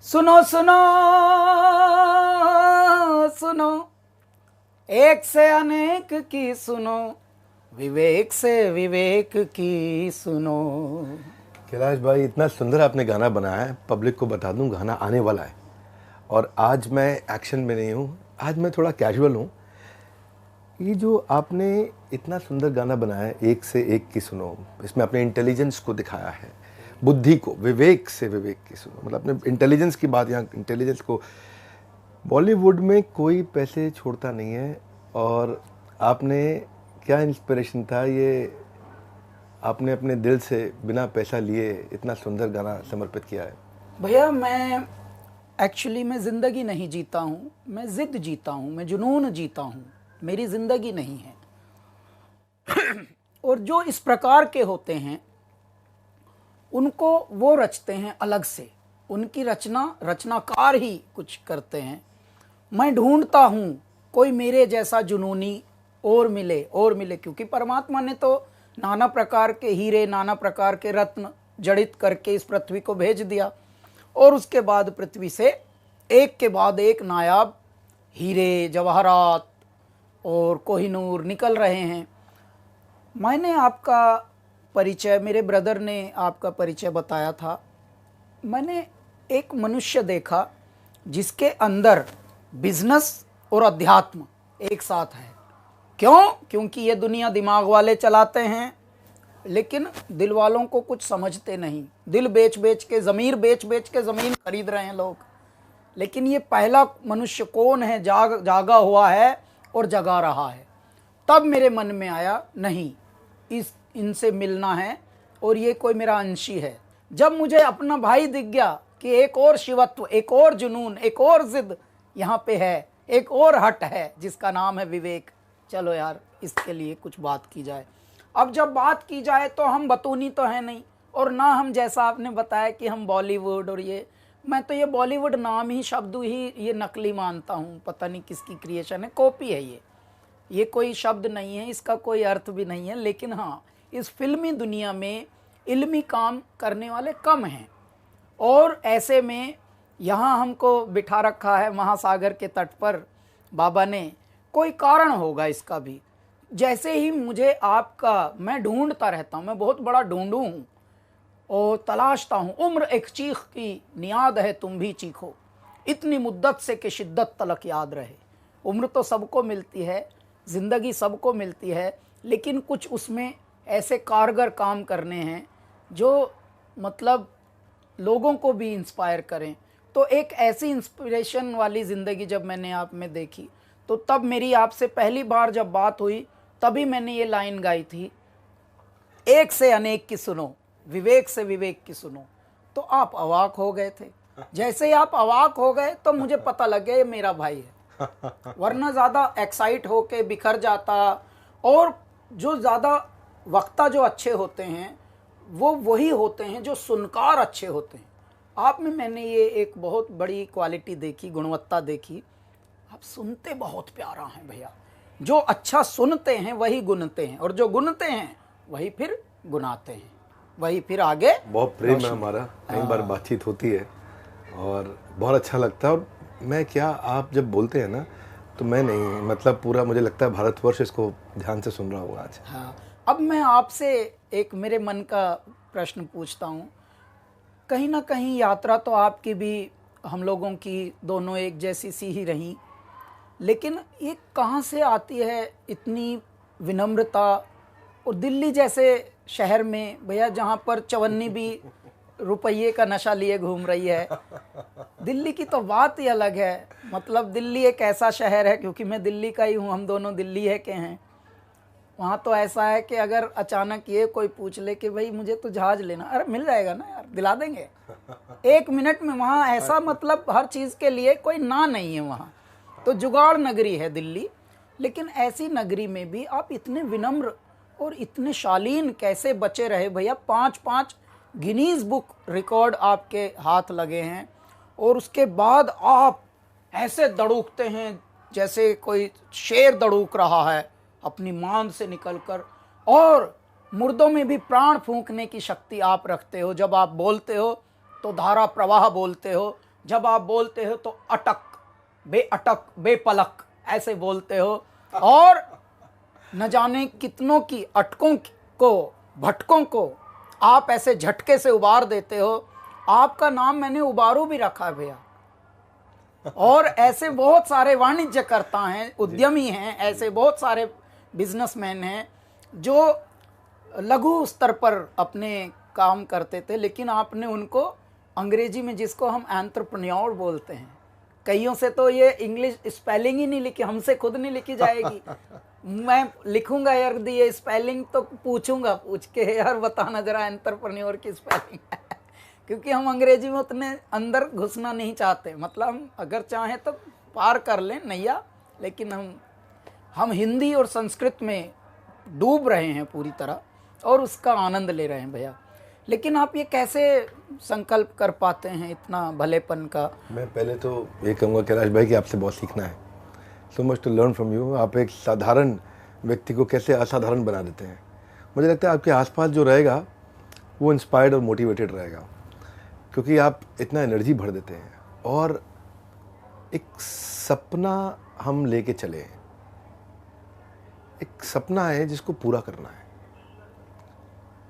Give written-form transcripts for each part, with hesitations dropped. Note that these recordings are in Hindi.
सुनो सुनो सुनो, एक से अनेक की सुनो, विवेक से विवेक की सुनो। कैलाश भाई, इतना सुंदर आपने गाना बनाया है। पब्लिक को बता दूं, गाना आने वाला है और आज मैं एक्शन में नहीं हूँ, आज मैं थोड़ा कैजुअल हूँ। ये जो आपने इतना सुंदर गाना बनाया है, एक से एक की सुनो, इसमें अपने इंटेलिजेंस को दिखाया है, बुद्धि को, विवेक से विवेक की सुनो, मतलब अपने इंटेलिजेंस की बात, यहाँ इंटेलिजेंस को। बॉलीवुड में कोई पैसे छोड़ता नहीं है और आपने क्या इंस्पिरेशन था ये, आपने अपने दिल से बिना पैसा लिए इतना सुंदर गाना समर्पित किया है। भैया मैं एक्चुअली मैं ज़िंदगी नहीं जीता हूँ, मैं ज़िद जीता हूँ, मैं जुनून जीता हूँ, मेरी ज़िंदगी नहीं है। और जो इस प्रकार के होते हैं उनको वो रचते हैं अलग से, उनकी रचनाकार ही कुछ करते हैं। मैं ढूंढता हूँ कोई मेरे जैसा जुनूनी और मिले, क्योंकि परमात्मा ने तो नाना प्रकार के हीरे, नाना प्रकार के रत्न जड़ित करके इस पृथ्वी को भेज दिया और उसके बाद पृथ्वी से एक के बाद एक नायाब हीरे, जवाहरात और कोहिनूर निकल रहे हैं। मैंने आपका परिचय, मेरे ब्रदर ने आपका परिचय बताया था। मैंने एक मनुष्य देखा जिसके अंदर बिजनेस और अध्यात्म एक साथ है। क्यों? क्योंकि ये दुनिया दिमाग वाले चलाते हैं, लेकिन दिल वालों को कुछ समझते नहीं। दिल बेच बेच के, ज़मीर बेच बेच के ज़मीन खरीद रहे हैं लोग। लेकिन ये पहला मनुष्य कौन है जागा हुआ है और जगा रहा है। तब मेरे मन में आया, नहीं, इनसे मिलना है और ये कोई मेरा अंशी है। जब मुझे अपना भाई दिख गया कि एक और शिवत्व, एक और जुनून, एक और जिद यहाँ पे है, एक और हट है जिसका नाम है विवेक, चलो यार इसके लिए कुछ बात की जाए। अब जब बात की जाए तो हम बतूनी तो है नहीं, और ना हम, जैसा आपने बताया कि हम बॉलीवुड और ये, मैं तो ये बॉलीवुड नाम ही, शब्द ही ये नकली मानता हूँ। पता नहीं किसकी क्रिएशन है, कॉपी है ये कोई शब्द नहीं है, इसका कोई अर्थ भी नहीं है। लेकिन हाँ, इस फिल्मी दुनिया में इल्मी काम करने वाले कम हैं और ऐसे में यहाँ हमको बिठा रखा है महासागर के तट पर बाबा ने। कोई कारण होगा इसका भी। जैसे ही मुझे आपका, मैं ढूंढता रहता हूँ, मैं बहुत बड़ा ढूंढू हूँ और तलाशता हूँ। उम्र एक चीख की नियाद है, तुम भी चीखो, इतनी मुद्दत से कि शिद्दत तलक याद रहे। उम्र तो सबको मिलती है, ज़िंदगी सबको मिलती है, लेकिन कुछ उसमें ऐसे कारगर काम करने हैं जो मतलब लोगों को भी इंस्पायर करें। तो एक ऐसी इंस्पिरेशन वाली ज़िंदगी जब मैंने आप में देखी, तो तब मेरी आपसे पहली बार जब बात हुई, तभी मैंने ये लाइन गाई थी, एक से अनेक की सुनो, विवेक से विवेक की सुनो। तो आप अवाक हो गए थे। जैसे ही आप अवाक हो गए तो मुझे पता लग गया ये मेरा भाई है। वरना ज़्यादा एक्साइट होके बिखर जाता। और जो ज़्यादा वक्ता जो अच्छे होते हैं वो वही होते हैं जो सुनकार अच्छे होते हैं। आप में मैंने ये एक बहुत बड़ी क्वालिटी देखी, गुणवत्ता देखी, आप सुनते बहुत प्यारा हैं भैया। जो अच्छा सुनते हैं वही गुनते हैं, और जो गुनते हैं वही फिर गुनाते हैं, वही फिर आगे। बहुत प्रेम है हमारा, कई बार बातचीत होती है और बहुत अच्छा लगता है। और मैं क्या, आप जब बोलते हैं ना तो मैं नहीं, मतलब पूरा मुझे लगता है भारतवर्ष इसको ध्यान से सुन रहा होगा आज। हाँ, अब मैं आपसे एक मेरे मन का प्रश्न पूछता हूँ। कहीं ना कहीं यात्रा तो आपकी भी, हम लोगों की दोनों एक जैसी सी ही रही, लेकिन ये कहाँ से आती है इतनी विनम्रता? और दिल्ली जैसे शहर में भैया, जहाँ पर चवन्नी भी रुपये का नशा लिए घूम रही है, दिल्ली की तो बात ही अलग है। मतलब दिल्ली एक ऐसा शहर है, क्योंकि मैं दिल्ली का ही हूँ, हम दोनों दिल्ली है के हैं। वहाँ तो ऐसा है कि अगर अचानक ये कोई पूछ ले कि भाई मुझे तो जहाज़ लेना, अरे मिल जाएगा ना यार, दिला देंगे 1 मिनट में। वहाँ ऐसा, मतलब हर चीज़ के लिए कोई ना नहीं है वहाँ। तो जुगाड़ नगरी है दिल्ली। लेकिन ऐसी नगरी में भी आप इतने विनम्र और इतने शालीन कैसे बचे रहे भैया? 5 गिनीज बुक रिकॉर्ड आपके हाथ लगे हैं, और उसके बाद आप ऐसे दड़ूकते हैं जैसे कोई शेर दड़ूक रहा है अपनी मांद से निकलकर। और मुर्दों में भी प्राण फूंकने की शक्ति आप रखते हो। जब आप बोलते हो तो धारा प्रवाह बोलते हो, जब आप बोलते हो तो अटक, बेअटक, बेपलक ऐसे बोलते हो, और न जाने कितनों की अटकों को, भटकों को आप ऐसे झटके से उबार देते हो। आपका नाम मैंने उबारू भी रखा है भैया। और ऐसे बहुत सारे वाणिज्यकर्ता हैं, उद्यमी हैं, ऐसे बहुत सारे बिजनेसमैन हैं जो लघु स्तर पर अपने काम करते थे, लेकिन आपने उनको अंग्रेजी में, जिसको हम एंटरप्रेन्योर बोलते हैं, कईयों से तो ये इंग्लिश स्पेलिंग ही नहीं लिखी, हमसे खुद नहीं लिखी जाएगी। मैं लिखूंगा यार ये स्पेलिंग, तो पूछूंगा, पूछ के यार बताना जरा एंटरप्रेन्योर की स्पेलिंग है। क्योंकि हम अंग्रेजी में उतने अंदर घुसना नहीं चाहते, मतलब हम अगर चाहें तो पार कर लें नैया, लेकिन हम हिंदी और संस्कृत में डूब रहे हैं पूरी तरह और उसका आनंद ले रहे हैं भैया। लेकिन आप ये कैसे संकल्प कर पाते हैं इतना भलेपन का? मैं पहले तो ये कहूँगा कैलाश भाई कि आपसे बहुत सीखना है, so much to learn from you. आप एक साधारण व्यक्ति को कैसे असाधारण बना देते हैं। मुझे लगता है आपके आसपास जो रहेगा वो इंस्पायर्ड और मोटिवेटेड रहेगा, क्योंकि आप इतना एनर्जी भर देते हैं। और एक सपना हम लेके चले हैं, एक सपना है जिसको पूरा करना है,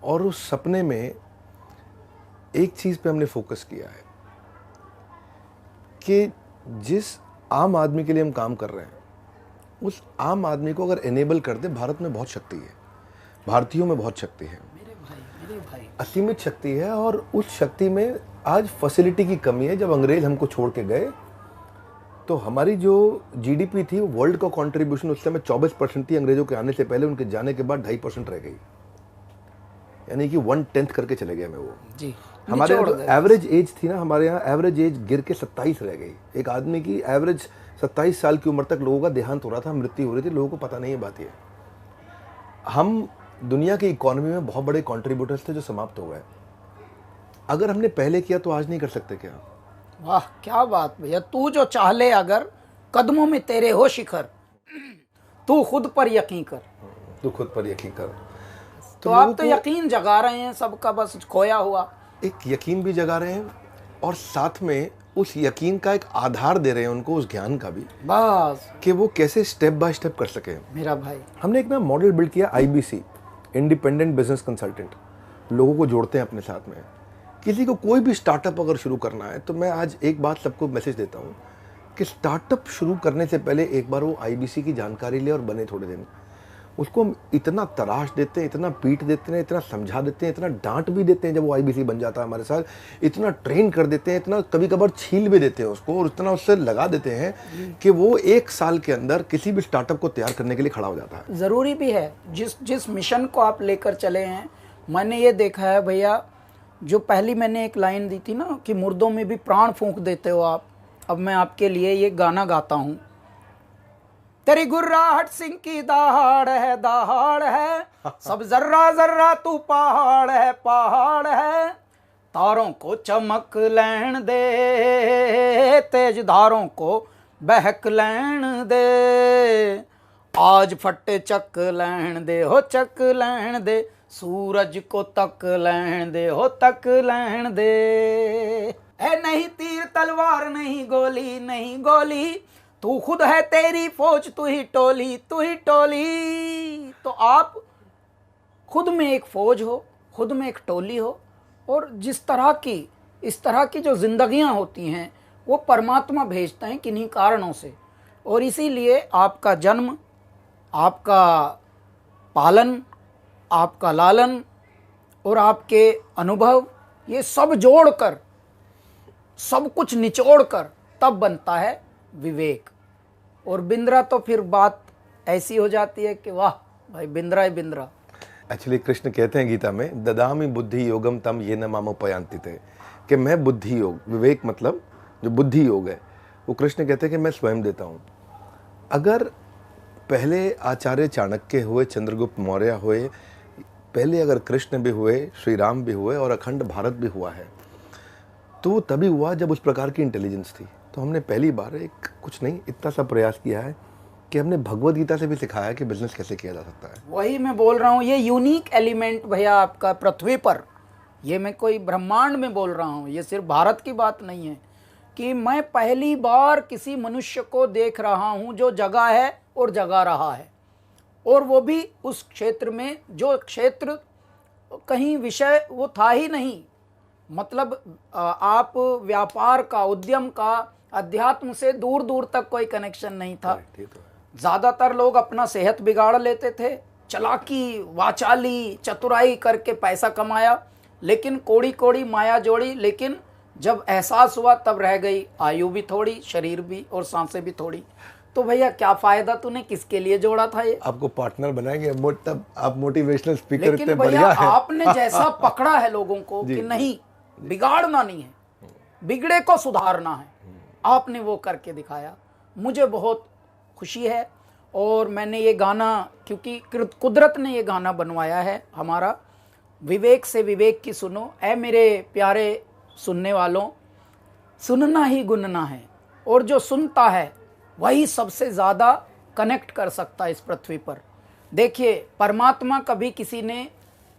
और उस सपने में एक चीज़ पे हमने फोकस किया है कि जिस आम आदमी के लिए हम काम कर रहे हैं, उस आम आदमी को अगर एनेबल कर दे, भारत में बहुत शक्ति है, भारतीयों में बहुत शक्ति है, मेरे भाई असीमित शक्ति है। और उस शक्ति में आज फैसिलिटी की कमी है। जब अंग्रेज हमको छोड़ के गए तो हमारी जो जीडीपी थी, वर्ल्ड का कंट्रीब्यूशन उस समय 24% थी। अंग्रेजों के आने से पहले, उनके जाने के बाद 2.5% रह गई, यानी कि 1/10 करके चले गए हमें वो जी। हमारे यहाँ एवरेज एज थी ना, हमारे यहाँ एवरेज एज गिर के 27 रह गई। एक आदमी की एवरेज 27 साल की उम्र तक लोगों का देहांत हो रहा था, मृत्यु हो रही थी, लोगों को पता नहीं है बात ये। हम दुनिया की इकोनॉमी में बहुत बड़े कंट्रीब्यूटर्स थे जो समाप्त हो गए। अगर हमने पहले किया तो आज नहीं कर सकते क्या? वाह क्या बात भैया। तू जो चाह ले, अगर कदमों में तेरे हो शिखर, तू खुद पर यकीन कर। तू खुद पर यकीन कर। तो आप तो यकीन जगा रहे हैं सबका, बस खोया हुआ एक यकीन भी जगा रहे हैं, और साथ में उस यकीन का एक आधार दे रहे हैं उनको, उस ज्ञान का भी, बस कि वो कैसे स्टेप बाय स्टेप कर सके। मेरा भाई, हमने एक ना मॉडल बिल्ड किया, IBC, इंडिपेंडेंट बिजनेस कंसल्टेंट। लोगों को जोड़ते हैं अपने साथ में। किसी को कोई भी स्टार्टअप अगर शुरू करना है, तो मैं आज एक बात सबको मैसेज देता हूँ कि स्टार्टअप शुरू करने से पहले एक बार वो IBC की जानकारी ले और बने थोड़े दिन। उसको हम इतना तराश देते हैं, इतना पीट देते हैं, इतना समझा देते हैं, इतना डांट भी देते हैं जब वो IBC बन जाता है हमारे साथ, इतना ट्रेन कर देते हैं, इतना कभी कभार छील भी देते हैं उसको, और इतना उससे लगा देते हैं कि वो 1 साल के अंदर किसी भी स्टार्टअप को तैयार करने के लिए खड़ा हो जाता है। ज़रूरी भी है। जिस मिशन को आप लेकर चले हैं, मैंने ये देखा है भैया, जो पहली मैंने एक लाइन दी थी ना कि मुर्दों में भी प्राण फूंक देते हो आप, अब मैं आपके लिए ये गाना गाता हूँ। तेरी गुर्राहट सिंह की दहाड़ है, सब जर्रा जर्रा तू पहाड़ है, तारों को चमक लैन दे, तेज धारों को बहक लैन दे, आज फटे चक लैन दे हो, चक लैन दे, सूरज को तक लैन दे हो, तक लैन दे। है नहीं तीर तलवार, नहीं गोली, नहीं गोली, तू खुद है तेरी फौज, तू ही टोली, तू ही टोली। तो आप खुद में एक फौज हो, खुद में एक टोली हो, और इस तरह की जो जिंदगियां होती हैं वो परमात्मा भेजते हैं किन्हीं कारणों से। और इसीलिए आपका जन्म, आपका पालन, आपका लालन और आपके अनुभव, ये सब जोड़कर, सब कुछ निचोड़कर तब बनता है विवेक। और बिंद्रा तो फिर बात ऐसी हो जाती है कि वाह भाई, बिंद्रा ही बिंद्रा। एक्चुअली कृष्ण कहते हैं गीता में, ददामि बुद्धि योगम तम ये न मामुपयांति थे, कि मैं बुद्धि योग, विवेक मतलब जो बुद्धि योग है, वो कृष्ण कहते हैं कि मैं स्वयं देता हूँ। अगर पहले आचार्य चाणक्य हुए, चंद्रगुप्त मौर्य हुए, पहले अगर कृष्ण भी हुए, श्री राम भी हुए, और अखंड भारत भी हुआ है, तो वो तभी हुआ जब उस प्रकार की इंटेलिजेंस थी। तो हमने पहली बार एक कुछ नहीं, इतना सा प्रयास किया है कि हमने भगवद गीता से भी सिखाया कि बिजनेस कैसे किया जा सकता है। वही मैं बोल रहा हूँ, ये यूनिक एलिमेंट भैया आपका पृथ्वी पर, ये मैं कोई ब्रह्मांड में बोल रहा हूँ, ये सिर्फ भारत की बात नहीं है, कि मैं पहली बार किसी मनुष्य को देख रहा हूं जो जगा है और जगा रहा है, और वो भी उस क्षेत्र में जो क्षेत्र कहीं विषय वो था ही नहीं। मतलब आप व्यापार का, उद्यम का, अध्यात्म से दूर दूर तक कोई कनेक्शन नहीं था। ज़्यादातर लोग अपना सेहत बिगाड़ लेते थे, चालाकी, वाचाली, चतुराई करके पैसा कमाया, लेकिन कोड़ी कोड़ी माया जोड़ी। लेकिन जब एहसास हुआ तब रह गई आयु भी थोड़ी, शरीर भी, और सांसें भी थोड़ी। तो भैया क्या फायदा, तूने किसके लिए जोड़ा था ये? आपको पार्टनर बनाएंगे, तब आप मोटिवेशनल स्पीकर लेकिन इतने भैया बढ़िया है। आपने जैसा पकड़ा है लोगों को कि नहीं, बिगाड़ना नहीं है, बिगड़े को सुधारना है, आपने वो करके दिखाया। मुझे बहुत खुशी है। और मैंने ये गाना, क्योंकि कुदरत ने ये गाना बनवाया है हमारा, विवेक से विवेक की सुनो, ऐ मेरे प्यारे सुनने वालों, सुनना ही गुनना है, और जो सुनता है वही सबसे ज़्यादा कनेक्ट कर सकता है इस पृथ्वी पर। देखिए, परमात्मा कभी किसी ने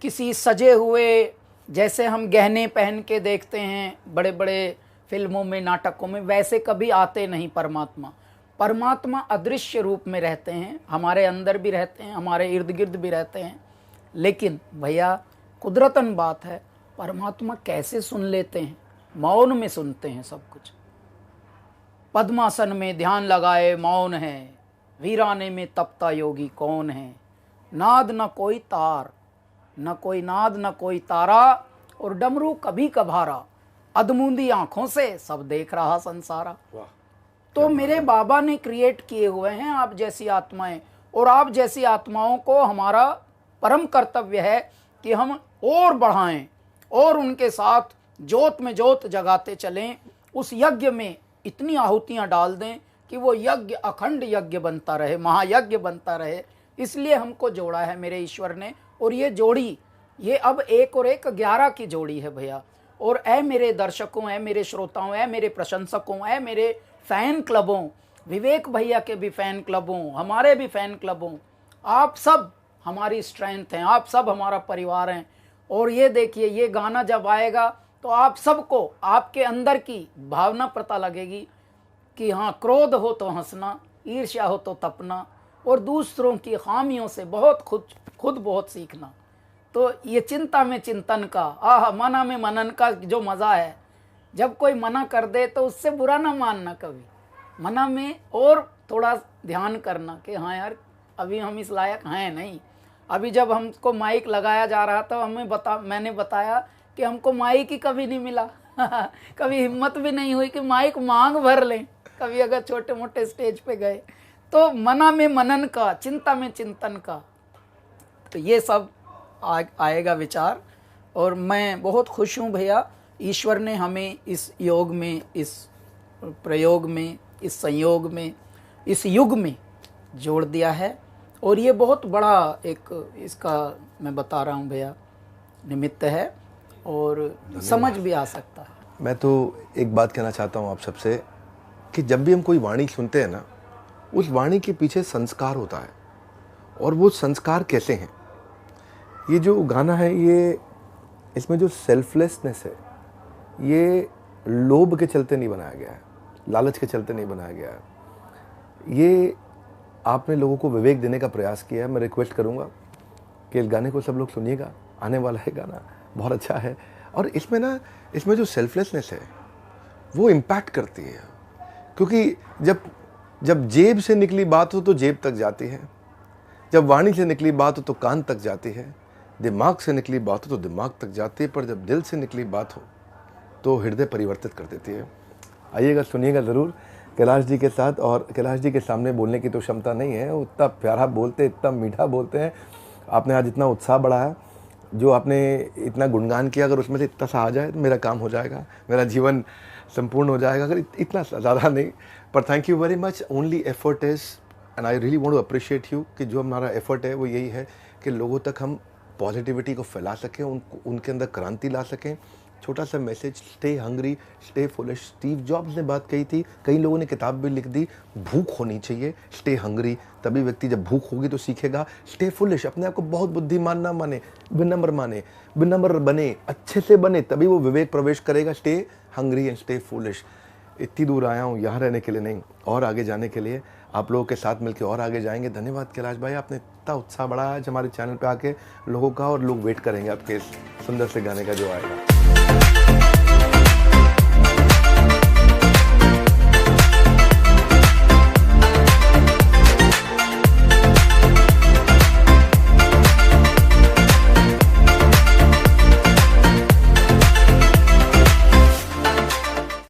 किसी सजे हुए, जैसे हम गहने पहन के देखते हैं बड़े बड़े फिल्मों में, नाटकों में, वैसे कभी आते नहीं परमात्मा। परमात्मा अदृश्य रूप में रहते हैं, हमारे अंदर भी रहते हैं, हमारे इर्द गिर्द भी रहते हैं। लेकिन भैया कुदरतन बात है, परमात्मा कैसे सुन लेते हैं, मौन में सुनते हैं सब कुछ। पद्मासन में ध्यान लगाए मौन है, वीराने में तपता योगी कौन है। नाद न कोई तार, न कोई नाद न कोई तारा, और डमरू कभी कभारा, अधमूंदी आंखों से सब देख रहा संसारा। तो मेरे बाबा ने क्रिएट किए हुए हैं आप जैसी आत्माएं, और आप जैसी आत्माओं को हमारा परम कर्तव्य है कि हम और बढ़ाएं और उनके साथ जोत में जोत जगाते चलें। उस यज्ञ में इतनी आहुतियां डाल दें कि वो यज्ञ अखंड यज्ञ बनता रहे, महायज्ञ बनता रहे। इसलिए हमको जोड़ा है मेरे ईश्वर ने। और ये जोड़ी, ये अब 1 और 1 11 की जोड़ी है भैया। और ऐ मेरे दर्शकों, ऐ मेरे श्रोताओं, ऐ मेरे प्रशंसकों, ऐ मेरे फैन क्लबों, विवेक भैया के भी फैन क्लबों, हमारे भी फैन क्लबों, आप सब हमारी स्ट्रेंथ हैं, आप सब हमारा परिवार हैं। और ये देखिए, ये गाना जब आएगा तो आप सबको आपके अंदर की भावना पता लगेगी कि हाँ, क्रोध हो तो हंसना, ईर्ष्या हो तो तपना, और दूसरों की खामियों से बहुत खुद बहुत सीखना। तो ये चिंता में चिंतन का, मना में मनन का जो मज़ा है, जब कोई मना कर दे तो उससे बुरा ना मानना कभी, मना में और थोड़ा ध्यान करना कि हाँ यार, अभी हम इस लायक हैं नहीं। अभी जब हमको माइक लगाया जा रहा था, मैंने बताया कि हमको माइक ही कभी नहीं मिला कभी हिम्मत भी नहीं हुई कि माइक मांग भर लें कभी, अगर छोटे मोटे स्टेज पे गए। तो मना में मनन का, चिंता में चिंतन का, तो ये सब आएगा विचार। और मैं बहुत खुश हूँ भैया, ईश्वर ने हमें इस योग में, इस प्रयोग में, इस संयोग में, इस युग में जोड़ दिया है। और ये बहुत बड़ा एक, इसका मैं बता रहा हूँ भैया, निमित्त है, और समझ भी आ सकता है। मैं तो एक बात कहना चाहता हूँ आप सबसे कि जब भी हम कोई वाणी सुनते हैं ना, उस वाणी के पीछे संस्कार होता है। और वो संस्कार कैसे हैं? ये जो गाना है, ये इसमें जो सेल्फलेसनेस है, ये लोभ के चलते नहीं बनाया गया है, लालच के चलते नहीं बनाया गया है। ये आपने लोगों को विवेक देने का प्रयास किया है। मैं रिक्वेस्ट करूंगा कि इस गाने को सब लोग सुनिएगा, आने वाला है गाना, बहुत अच्छा है। और इसमें जो सेल्फलेसनेस है वो इम्पैक्ट करती है, क्योंकि जब जेब से निकली बात हो तो जेब तक जाती है, जब वाणी से निकली बात हो तो कान तक जाती है, दिमाग से निकली बात हो तो दिमाग तक जाती है, पर जब दिल से निकली बात हो तो हृदय परिवर्तित कर देती है। आइएगा, सुनिएगा ज़रूर कैलाश जी के साथ। और कैलाश जी के सामने बोलने की तो क्षमता नहीं है, वो इतना प्यारा बोलते, इतना मीठा बोलते हैं। आपने आज इतना उत्साह बढ़ाया, जो आपने इतना गुणगान किया, अगर उसमें से इतना सा आ जाए तो मेरा काम हो जाएगा, मेरा जीवन संपूर्ण हो जाएगा। अगर इतना ज़्यादा नहीं, पर thank you very much. Only effort is, and I really want to appreciate you, कि जो हमारा एफर्ट है वो यही है कि लोगों तक हम पॉजिटिविटी को फैला सकें, उनके अंदर क्रांति ला सकें। छोटा सा message, stay hungry, stay foolish. Steve jobs ने बात कही थी, कई लोगों ने किताब भी लिख दी, भूख होनी चाहिए, स्टे हंग्री। तभी व्यक्ति जब भूख होगी तो सीखेगा। स्टे फुलिश, अपने आप को बहुत बुद्धिमान ना माने, विनम्र बने, अच्छे से बने, तभी वो विवेक प्रवेश करेगा। Stay hungry and stay foolish. इतनी दूर आया हूँ यहाँ रहने के लिए नहीं, और आगे जाने के लिए। आप लोगों के साथ मिलकर और आगे जाएंगे। धन्यवाद कैलाश भाई, आपने इतना उत्साह बढ़ाया आज हमारे चैनल पे आके लोगों का, और लोग वेट करेंगे आपके इस सुंदर से गाने का जो आएगा।